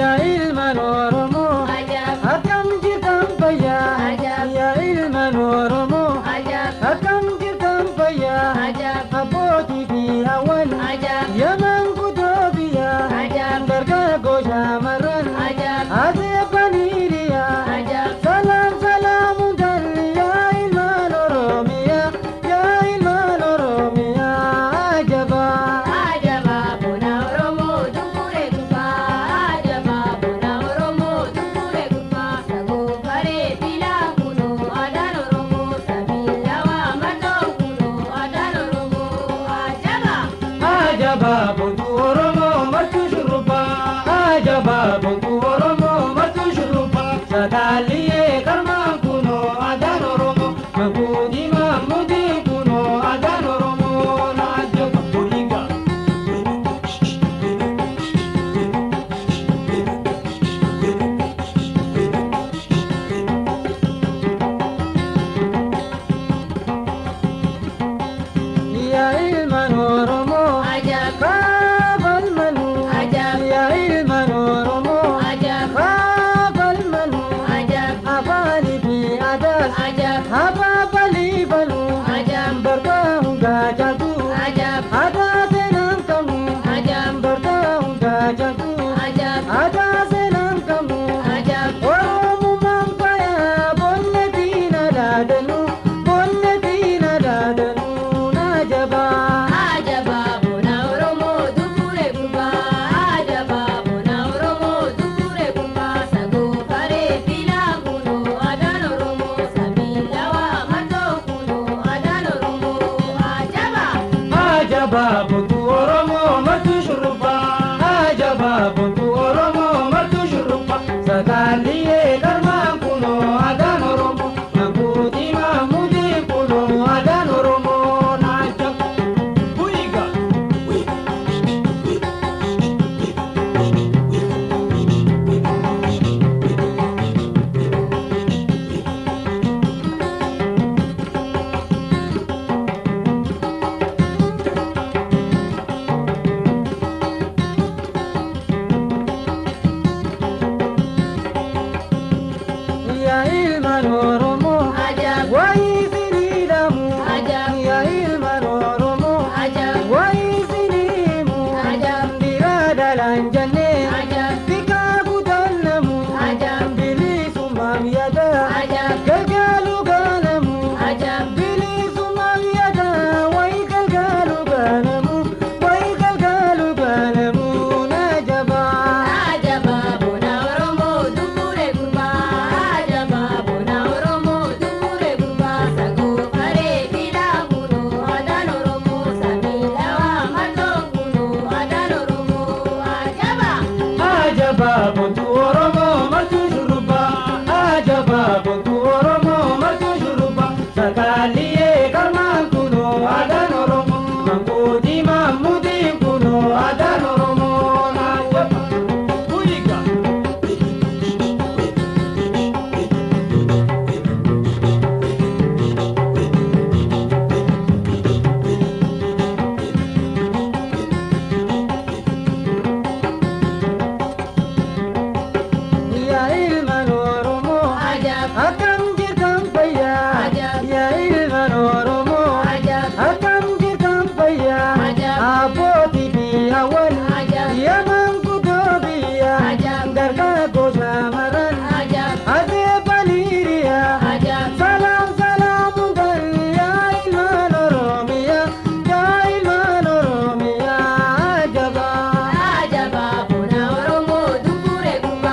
يا علم ورمو أكم جرتم فيا يا علم ورمو أكم جرتم فيا أبوتي في أول يا من كتبيا درجة goja maran ade paniria salam salam dalya ilman oromia ya ilman oromia ajaba ajaba bona oromo dukure kupa ajaba bona oromo dukure kupa sago kare bilang kuno adan oromo sabilawa matong kuno adan oromo ajaba ajaba buntu oromo martu shuruba ajaba buntu oromo martu shuruba sadaliye karma kuno adan oromo mangudi mamudi kuno adan oromo najaba bulinga ya ilman oromo ajab babal manu ajab ya ilman oromo ajab babal manu ajab abali bi adas ajab ababali balu ajab bertahunga jatu ajab ada senang kamu ajab bertahunga jatu ajab ada senang kamu ajab oromo mampaya bonne tina dadanu najaba ajaba bona oromo dukure kupa ajaba bona oromo dukure kupa sago kare bilang kuno adan oromo sabilawa matong kuno adan oromo ajaba ajaba buntu oromo martu shuruba ajaba buntu oromo martu shuruba sakaliye karma kuno adan oromo mangudi mamudi kuno adan oromo najaba buiga ya ilman oromo ajab wai sinidamu ajab ya ilman oromo ajab wai sinimu ajab diradalan janne ajab tika kudallamu ajab bilisu mamiyada ajab galgalu ganamu ajab bilisu mamiyada wai galgalu ganamu wai galgalu ganamu najaba ajaba bona oromo dukure kupa ajaba bona oromo dukure kupa sago kare bilang kuno adan oromo sabilawa matong kuno adan oromo ajaba ajaba buntu oromo martu shuruba ajaba buntu oromo martu shuruba sakaliye karma kuno adan oromo mangudi mamudi kuno adan oromo najaba buiga ya ilman oromo ajab aka